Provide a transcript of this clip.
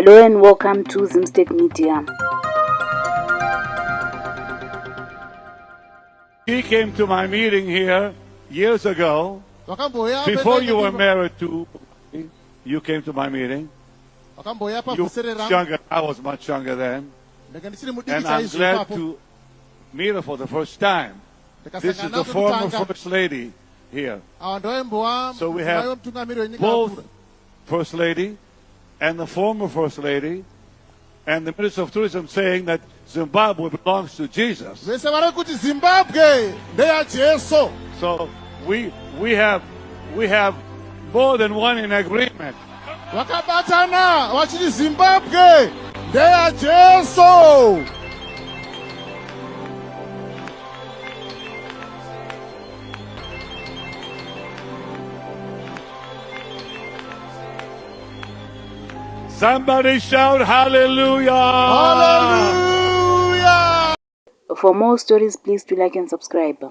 Hello and welcome to Zimstek Media. He came to my meeting here years ago. Before you were married to me, you came to my meeting. You were younger, I was much younger then. And I'm glad to meet her for the first time. This is the former First Lady here. So we have both First Lady and the former First Lady and the Minister of Tourism saying that Zimbabwe belongs to Jesus. So we have more than one in agreement. Zimbabwe, they are Jesus. Somebody shout hallelujah! Hallelujah! For more stories, please do like and subscribe.